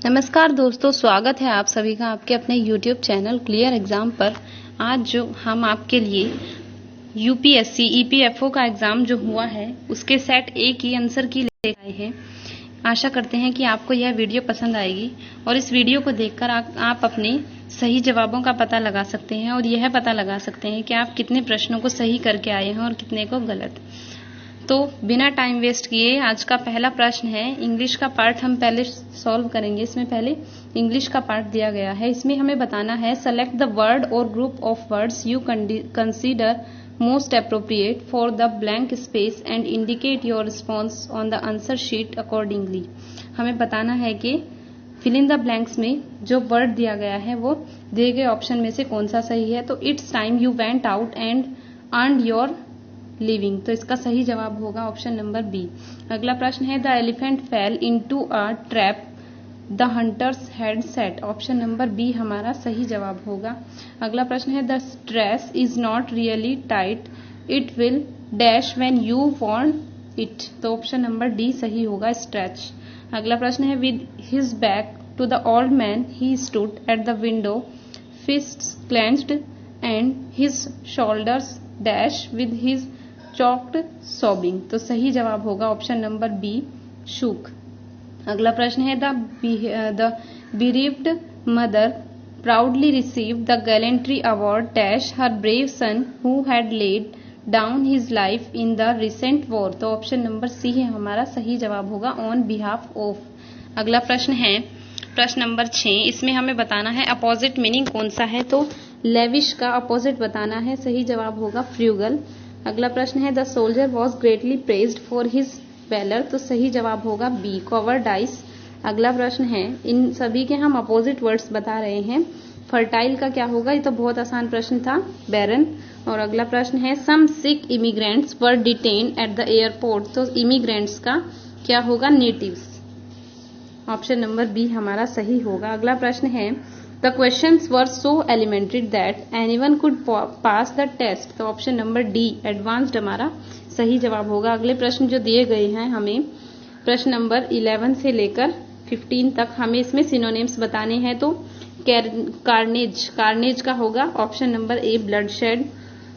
नमस्कार दोस्तों, स्वागत है आप सभी का आपके अपने YouTube चैनल क्लियर एग्जाम पर। आज जो हम आपके लिए यूपीएससी ईपीएफओ का एग्जाम जो हुआ है उसके सेट ए की आंसर की लेकर आए हैं। आशा करते हैं कि आपको यह वीडियो पसंद आएगी और इस वीडियो को देखकर आप अपने सही जवाबों का पता लगा सकते हैं और यह पता लगा सकते हैं कि आप कितने प्रश्नों को सही करके आए हैं और कितने को गलत। तो बिना टाइम वेस्ट किए आज का पहला प्रश्न है। इंग्लिश का पार्ट हम पहले सॉल्व करेंगे। इसमें पहले इंग्लिश का पार्ट दिया गया है। इसमें हमें बताना है सेलेक्ट द वर्ड और group of words you consider most appropriate for the blank space and indicate your response on the answer sheet accordingly. हमें बताना है कि फिल इन द ब्लैंक्स में जो वर्ड दिया गया है वो दिए गए ऑप्शन में से कौन सा सही है। तो it's time you went out and earned your living, तो इसका सही जवाब होगा ऑप्शन नंबर बी। अगला प्रश्न है the elephant fell into a trap the hunters had set, option number B हमारा सही जवाब होगा। अगला प्रश्न है the dress is not really tight it will dash when you want it, तो ऑप्शन नंबर डी सही होगा स्ट्रेच। अगला प्रश्न है with his back to the old man he stood at the window fists clenched and his shoulders dash with his choked sobbing, तो सही जवाब होगा ऑप्शन नंबर बी शूक। अगला प्रश्न है the bereaved mother proudly receive the gallantry award dash her brave son who had laid down his life in the recent war, तो option number C है हमारा सही जवाब होगा ऑन बिहाफ ऑफ। अगला प्रश्न है प्रश्न नंबर 6। इसमें हमें बताना है अपोजिट मीनिंग कौन सा है। तो लेविश का अपोजिट बताना है, सही जवाब होगा फ्रूगल। अगला प्रश्न है the soldier was greatly praised for his valour, तो सही जवाब होगा बी कॉवर्डाइस। अगला प्रश्न है इन सभी के हम अपोजिट वर्ड्स बता रहे हैं। फर्टाइल का क्या होगा, ये तो बहुत आसान प्रश्न था, बैरन। और अगला प्रश्न है some sick immigrants were detain at the airport, तो इमिग्रेंट्स का क्या होगा नेटिव्स, ऑप्शन नंबर बी हमारा सही होगा। अगला प्रश्न है the questions were so elementary that anyone could pass the test, तो ऑप्शन नंबर डी एडवांस्ड हमारा सही जवाब होगा। अगले प्रश्न जो दिए गए हैं हमें प्रश्न नंबर 11 से लेकर 15 तक हमें इसमें सिनोनिम्स बताने हैं। तो कार्नेज का होगा option number A bloodshed.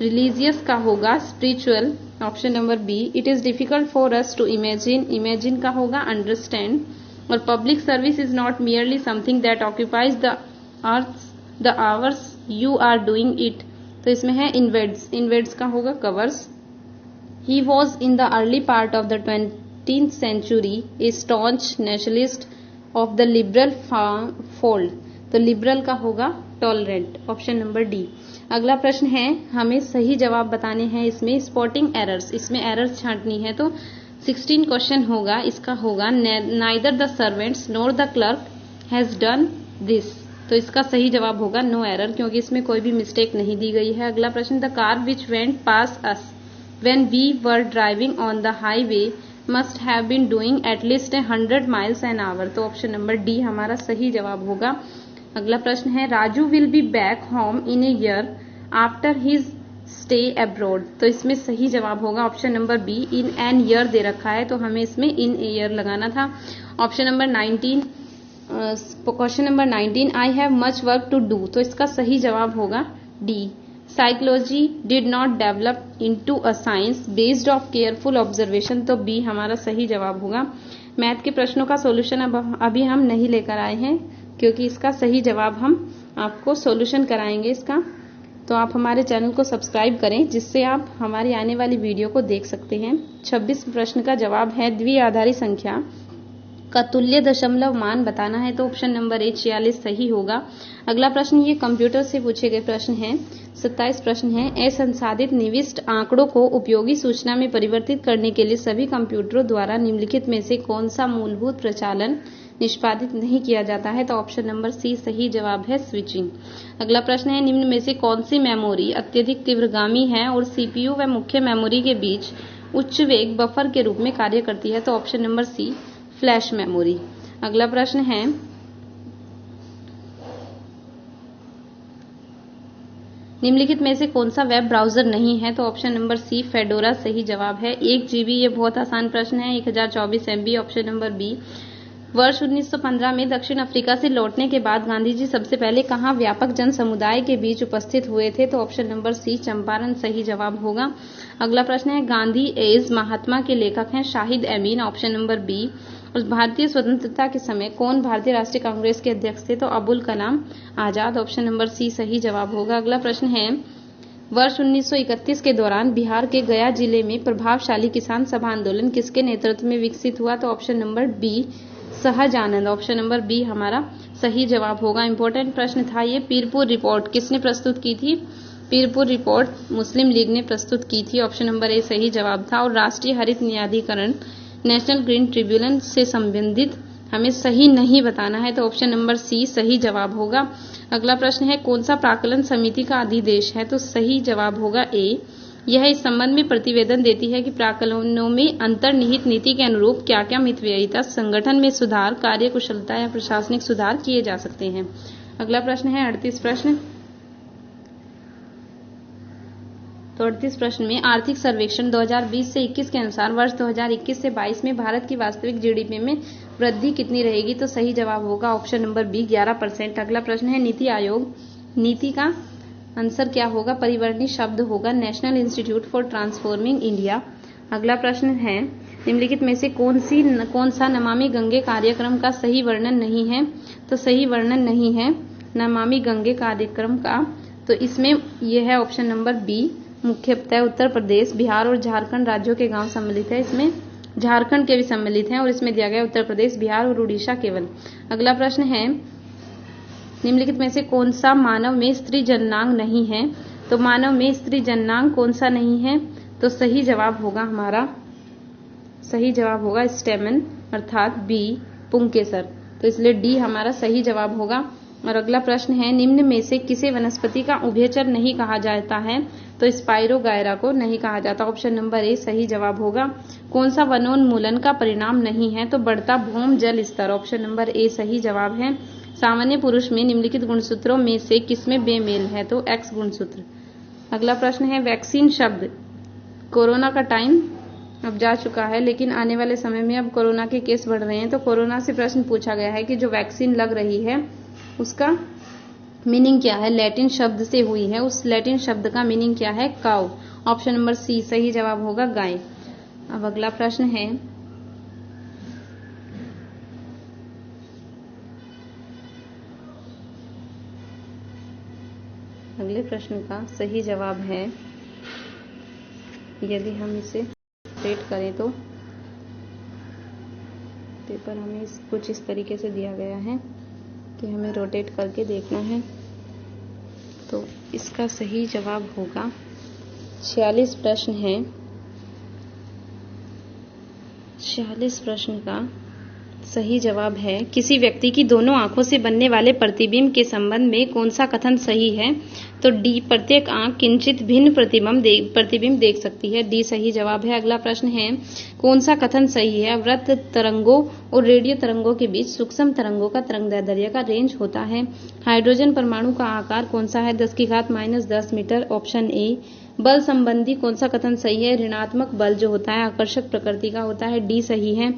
Religious का होगा spiritual, option number B. It is difficult for us to imagine का होगा अंडरस्टैंड। और public service is not merely something that occupies the hours you are doing it, तो इसमें है invades का होगा covers. He was in the early part of the 20th century a staunch nationalist of the liberal fold, तो liberal का होगा tolerant, option number D. अगला प्रश्न है हमें सही जवाब बताने हैं इसमें स्पॉटिंग एरर्स, इसमें एरर्स छांटनी है। तो 16 क्वेश्चन होगा, इसका होगा neither the servants NOR the clerk has done this, तो इसका सही जवाब होगा नो एरर, क्योंकि इसमें कोई भी मिस्टेक नहीं दी गई है। अगला प्रश्न the car which went pass us when we were driving on the highway must have been doing at least 100 miles an hour, तो ऑप्शन नंबर डी हमारा सही जवाब होगा। अगला प्रश्न है Raju will be back home in a year after his stay abroad, तो इसमें सही जवाब होगा option number B in an year दे रखा है, तो हमें इसमें इन ए ईयर लगाना था। Option number 19 question number 19 I have much work to do, तो इसका सही जवाब होगा D. Psychology did not develop into a science based of careful observation, तो बी हमारा सही जवाब होगा। मैथ के प्रश्नों का सॉल्यूशन अभी हम नहीं लेकर आए हैं, क्योंकि इसका सही जवाब हम आपको सॉल्यूशन कराएंगे इसका। तो आप हमारे चैनल को सब्सक्राइब करें, जिससे आप हमारी आने वाली वीडियो को देख सकते हैं। 26 प्रश्न का जवाब है द्विआधारी संख्या का तुल्य दशमलव मान बताना है, तो ऑप्शन नंबर ए 46 सही होगा। अगला प्रश्न ये कंप्यूटर से पूछे गए प्रश्न है। 27 प्रश्न है असंसाधित निविष्ट आंकड़ों को उपयोगी सूचना में परिवर्तित करने के लिए सभी कंप्यूटरों द्वारा निम्नलिखित में से कौन सा मूलभूत प्रचालन निष्पादित नहीं किया जाता है, तो ऑप्शन नंबर सी सही जवाब है स्विचिंग। अगला प्रश्न है निम्न में से कौन सी मेमोरी अत्यधिक तीव्रगामी है और सीपीयू व मुख्य मेमोरी के बीच उच्च वेग बफर के रूप में कार्य करती है, तो option number C flash memory. अगला प्रश्न है निम्नलिखित में से कौन सा वेब ब्राउजर नहीं है, तो ऑप्शन नंबर सी फेडोरा सही जवाब है। 1 GB ये बहुत आसान प्रश्न है। 1024 MB ऑप्शन नंबर बी। वर्ष 1915 में दक्षिण अफ्रीका से लौटने के बाद गांधी जी सबसे पहले कहां व्यापक जन समुदाय के बीच उपस्थित हुए थे? तो ऑप्शन नंबर सी चंपारण सही जवाब होगा। अगला प्रश्न है, गांधी एज महात्मा के लेखक हैं शाहिद अमीन, ऑप्शन नंबर बी। और भारतीय स्वतंत्रता के समय कौन भारतीय राष्ट्रीय कांग्रेस के अध्यक्ष थे? तो Abul Kalam Azad, option number C सही जवाब होगा। अगला प्रश्न है, वर्ष 1931 के दौरान बिहार के गया जिले में प्रभावशाली किसान सभा आंदोलन किसके नेतृत्व में विकसित हुआ? तो option number B Sahajanand, option number B हमारा सही जवाब होगा। इंपॉर्टेंट प्रश्न था ये। पीरपुर रिपोर्ट किसने प्रस्तुत की थी? पीरपुर रिपोर्ट मुस्लिम लीग ने प्रस्तुत की थी, ऑप्शन नंबर ए सही जवाब था। और राष्ट्रीय हरित न्यायाधिकरण नेशनल ग्रीन ट्रिब्यूनल से संबंधित हमें सही नहीं बताना है, तो ऑप्शन नंबर सी सही जवाब होगा। अगला प्रश्न है, कौन सा प्राक्कलन समिति का अधिदेश है? तो सही जवाब होगा ए। यह इस संबंध में प्रतिवेदन देती है कि प्राक्कलनों में अंतर्निहित नीति के अनुरूप क्या क्या मितव्ययिता, संगठन में सुधार, कार्यकुशलता या प्रशासनिक सुधार किए जा सकते हैं। अगला प्रश्न है 38 प्रश्न। तो 38 प्रश्न में आर्थिक सर्वेक्षण 2020 से 21 के अनुसार वर्ष 2021 से 22 में भारत की वास्तविक जीडीपी में वृद्धि कितनी रहेगी? तो सही जवाब होगा ऑप्शन नंबर बी 11%। अगला प्रश्न है, नीति आयोग, नीति का आंसर क्या होगा? परिवर्णी शब्द होगा national institute for transforming India. अगला प्रश्न है, निम्नलिखित में से कौन सा नमामि गंगे कार्यक्रम का सही वर्णन नहीं है? तो सही वर्णन नहीं है नमामि गंगे कार्यक्रम का, तो इसमें यह है ऑप्शन नंबर बी। मुख्यतः उत्तर प्रदेश, बिहार और झारखंड राज्यों के गांव सम्मिलित है, इसमें झारखंड के भी सम्मिलित हैं और इसमें दिया गया उत्तर प्रदेश, बिहार और उड़ीसा केवल। अगला प्रश्न है, निम्नलिखित में से कौन सा मानव में स्त्री जननांग नहीं है? तो मानव में स्त्री जननांग कौन सा नहीं है? तो सही जवाब होगा हमारा, सही जवाब होगा स्टेमन अर्थात बी पुंकेसर, तो इसलिए डी हमारा सही जवाब होगा। और अगला प्रश्न है, निम्न में से किसे वनस्पति का उभयचर नहीं कहा जाता है? तो स्पाइरोगायरा को नहीं कहा जाता, ऑप्शन नंबर ए सही जवाब होगा। कौन सा वनोन्मूलन का परिणाम नहीं है? तो बढ़ता भूमि जल स्तर, ऑप्शन नंबर ए सही जवाब है। सामान्य पुरुष में निम्नलिखित गुणसूत्रों में से किसमें बेमेल है? तो एक्स गुणसूत्र। अगला प्रश्न है, वैक्सीन शब्द, कोरोना का टाइम अब जा चुका है लेकिन आने वाले समय में अब कोरोना के केस बढ़ रहे हैं, तो कोरोना से प्रश्न पूछा गया है कि जो वैक्सीन लग रही है उसका मीनिंग क्या है? लैटिन शब्द से हुई है, उस लैटिन शब्द का मीनिंग क्या है? काउ, ऑप्शन नंबर सी सही जवाब होगा गाय। अब अगला प्रश्न है, अगले प्रश्न का सही जवाब है, यदि हम इसे रोटेट करें तो पेपर हमें कुछ इस तरीके से दिया गया है कि हमें रोटेट करके देखना है, तो इसका सही जवाब होगा 46 प्रश्न है। 46 प्रश्न का सही जवाब है, किसी व्यक्ति की दोनों आंखों से बनने वाले प्रतिबिंब के संबंध में कौन सा कथन सही है? तो डी प्रत्येक आंख किंचित भिन्न प्रतिबिंब देख सकती है, डी सही जवाब है। अगला प्रश्न है, कौन सा कथन सही है? वृत्त तरंगों और रेडियो तरंगों के बीच सूक्ष्म तरंगों का तरंगदैर्ध्य का रेंज होता है। हाइड्रोजन परमाणु का आकार कौन सा है? 10⁻⁻10 मीटर, ऑप्शन ए। बल संबंधी कौन सा कथन सही है? ऋणात्मक बल जो होता है आकर्षक प्रकृति का होता है, डी सही है।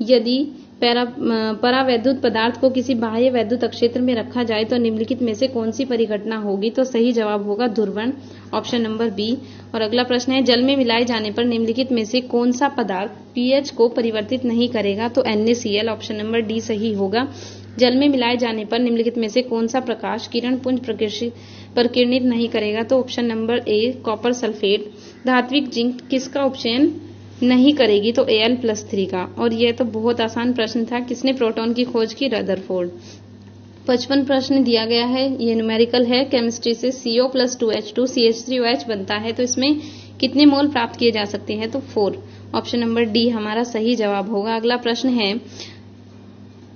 यदि परावैद्युत पदार्थ को किसी बाह्य वैद्युत क्षेत्र में रखा जाए तो निम्नलिखित में से कौन सी परिघटना होगी? तो सही जवाब होगा ध्रुवण, ऑप्शन नंबर बी। और अगला प्रश्न है, जल में मिलाए जाने पर निम्नलिखित में से कौन सा पदार्थ पीएच को परिवर्तित नहीं करेगा? तो NaCl, ऑप्शन नंबर डी सही होगा। जल में मिलाए जाने पर निम्नलिखित में से कौन सा प्रकाश किरण पुंज प्रकीर्णित नहीं करेगा? तो ऑप्शन नंबर ए कॉपर सल्फेट। धात्विक जिंक किसका उपचयन नहीं करेगी? तो Al+3 का। और यह तो बहुत आसान प्रश्न था, किसने प्रोटॉन की खोज की? रदरफोर्ड। 55 प्रश्न दिया गया है, ये न्यूमेरिकल है। केमिस्ट्री से CO+2H2 CH3OH बनता है, तो इसमें कितने मोल प्राप्त किए जा सकते हैं? तो 4, ऑप्शन नंबर डी हमारा सही जवाब होगा। अगला प्रश्न है,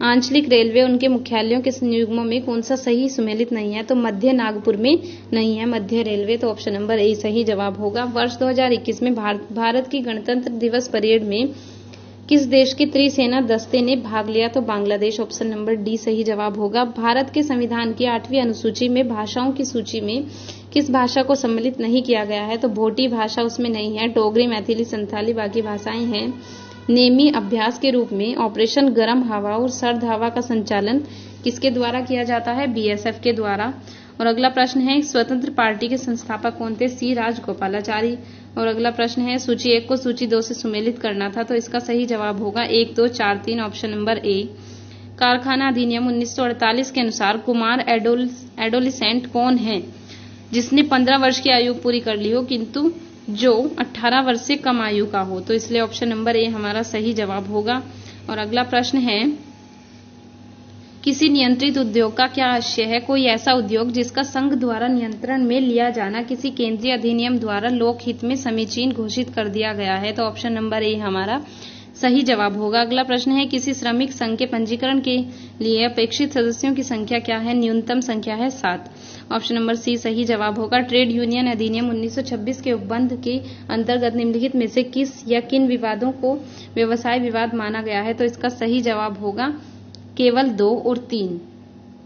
आंचलिक रेलवे उनके मुख्यालयों के संयुग्मों में कौन सा सही सुमेलित नहीं है? तो मध्य नागपुर में नहीं है मध्य रेलवे, तो ऑप्शन नंबर ए सही जवाब होगा। वर्ष 2021 में भारत की गणतंत्र दिवस परेड में किस देश के त्रिसेना दस्ते ने भाग लिया? तो बांग्लादेश, ऑप्शन नंबर डी सही जवाब होगा। भारत के संविधान की 8वीं अनुसूची में भाषाओं की सूची में किस भाषा को सम्मिलित नहीं किया गया है? तो भोटी भाषा उसमें नहीं है। डोगरी, मैथिली, संथाली बाकी भाषाएं हैं। नेमी अभ्यास के रूप में ऑपरेशन गर्म हवा और सर्द हवा का संचालन किसके द्वारा किया जाता है? बीएसएफ के द्वारा। और अगला प्रश्न है, स्वतंत्र पार्टी के संस्थापक कौन थे? सी राजगोपालाचारी। और अगला प्रश्न है, सूची 1 को सूची 2 से सुमेलित करना था, तो इसका सही जवाब होगा 1, 2, 4, 3, ऑप्शन नंबर ए। कारखाना अधिनियम 1948 के अनुसार कुमार एडोलिसेंट कौन है जिसने 15 वर्ष की आयु पूरी कर ली हो किंतु जो 18 वर्ष से कम आयु का हो? तो इसलिए ऑप्शन नंबर ए हमारा सही जवाब होगा। और अगला प्रश्न है, किसी नियंत्रित उद्योग का क्या आशय है? कोई ऐसा उद्योग जिसका संघ द्वारा नियंत्रण में लिया जाना किसी केंद्रीय अधिनियम द्वारा लोक हित में समीचीन घोषित कर दिया गया है। तो ऑप्शन नंबर ए हमारा सही जवाब होगा। अगला प्रश्न है, किसी श्रमिक संघ के पंजीकरण के लिए अपेक्षित सदस्यों की संख्या क्या है? न्यूनतम संख्या है 7। ऑप्शन नंबर सी सही जवाब होगा। ट्रेड यूनियन अधिनियम 1926 के उपबंध के अंतर्गत निम्नलिखित में से किस या किन विवादों को व्यवसाय विवाद माना गया है? तो इसका सही जवाब होगा केवल 2 और 3।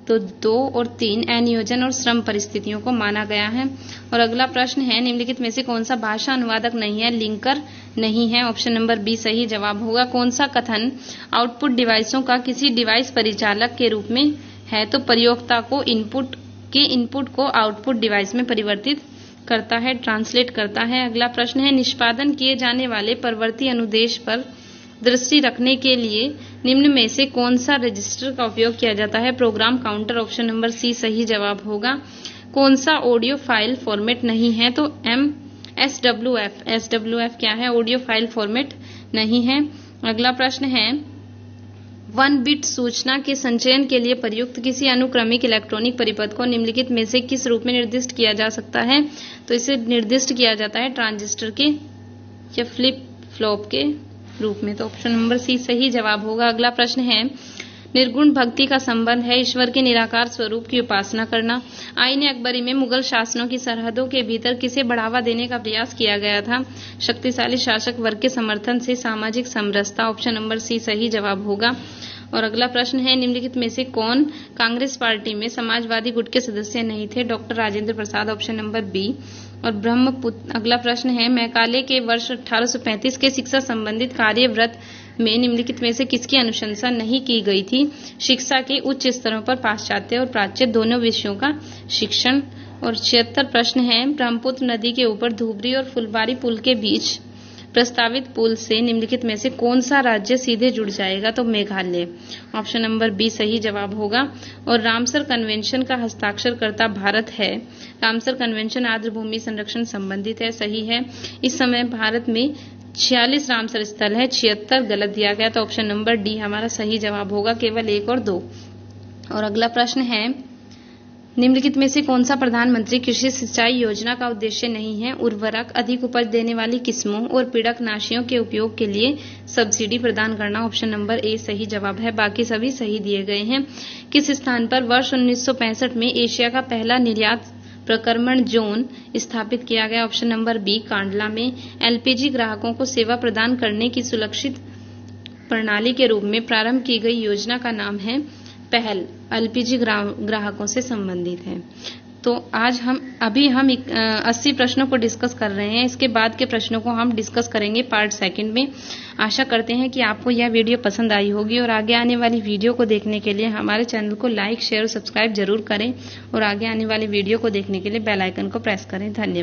तो 2 और 3 अनियोजन और श्रम परिस्थितियों को माना गया है। और अगला प्रश्न है, निम्नलिखित में से कौन सा भाषा अनुवादक नहीं है? लिंकर नहीं है। ऑप्शन नंबर बी सही जवाब होगा। कौन सा कथन आउटपुट डिवाइसों का किसी डिवाइस परिचालक के रूप में है? तो प्रयोक्ता को इनपुट को आउटपुट डिवाइस में परिवर्तित करता है, ट्रांसलेट करता है। अगला प्रश्न है, निष्पादन किए जाने वाले परवर्ती अनुदेश पर दृष्टि रखने के लिए निम्न में से कौन सा रजिस्टर का उपयोग किया जाता है? Program counter. Option number C सही जवाब होगा। कौन सा ऑडियो फाइल फॉर्मेट नहीं है? तो SWF क्या है? ऑडियो फाइल फॉर्मेट नहीं है। अगला प्रश्न है, 1 बिट सूचना के संचयन के लिए प्रयुक्त किसी अनुक्रमिक इलेक्ट्रॉनिक परिपथ को निम्नलिखित में से किस रूप में निर्दिष्ट किया जा सकता है? तो इसे निर्दिष्ट किया जाता है ट्रांजिस्टर के या फ्लिप फ्लॉप के रूप में। तो ऑप्शन नंबर सी सही जवाब होगा। अगला प्रश्न है, निर्गुण भक्ति का संबंध है ईश्वर के निराकार स्वरूप की उपासना करना। आईन अकबरी में मुगल शासनों की सरहदों के भीतर किसे बढ़ावा देने का प्रयास किया गया था? शक्तिशाली शासक वर्ग के समर्थन से सामाजिक समरसता। ऑप्शन नंबर सी सही जवाब होगा। और अगला प्रश्न है, निम्नलिखित में से कौन कांग्रेस पार्टी में समाजवादी गुट के सदस्य नहीं थे? Doctor Rajendra Prasad. Option number B. और ब्रह्मपुत्र। अगला प्रश्न है, मैकाले के वर्ष 1835 के शिक्षा संबंधित कार्यव्रत में निम्नलिखित में से किसकी अनुशंसा नहीं की गई थी? शिक्षा के उच्च स्तरों पर पाश्चात्य और प्राच्य दोनों विषयों का शिक्षण। और 76 प्रश्न है, ब्रह्मपुत्र नदी के ऊपर धुबरी और फुलबारी पुल के बीच प्रस्तावित पुल से निम्नलिखित में से कौन सा राज्य सीधे जुड़ जाएगा? तो मेघालय। ऑप्शन नंबर बी सही जवाब होगा। और रामसर कन्वेंशन का हस्ताक्षरकर्ता भारत है। रामसर कन्वेंशन आर्द्र भूमि संरक्षण संबंधित है, सही है। इस समय भारत में 46 रामसर स्थल है, 76 गलत दिया गया। तो ऑप्शन नंबर डी हमारा सही जवाब होगा, केवल 1 और 2। और अगला प्रश्न है, निम्नलिखित में से कौन सा प्रधानमंत्री कृषि सिंचाई योजना का उद्देश्य नहीं है? उर्वरक, अधिक उपज देने वाली किस्मों और पीड़कनाशियों के उपयोग के लिए सब्सिडी प्रदान करना। ऑप्शन नंबर ए सही जवाब है, बाकी सभी सही दिए गए हैं। किस स्थान पर वर्ष 1965 में एशिया का पहला निर्यात प्रक्रमण जोन स्थापित किया गया? ऑप्शन नंबर बी कांडला में। एलपीजी ग्राहकों को सेवा प्रदान करने की सुरक्षित प्रणाली के रूप में प्रारंभ की गई योजना का नाम है पहल। एलपीजी ग्राहकों से संबंधित है। तो आज हम 80 प्रश्नों को डिस्कस कर रहे हैं। इसके बाद के प्रश्नों को हम डिस्कस करेंगे पार्ट 2 में। आशा करते हैं कि आपको यह वीडियो पसंद आई होगी और आगे आने वाली वीडियो को देखने के लिए हमारे चैनल को लाइक, शेयर और सब्सक्राइब जरूर करें और आगे आने वाली वीडियो को देखने के लिए बेल आइकन को प्रेस करें। धन्यवाद।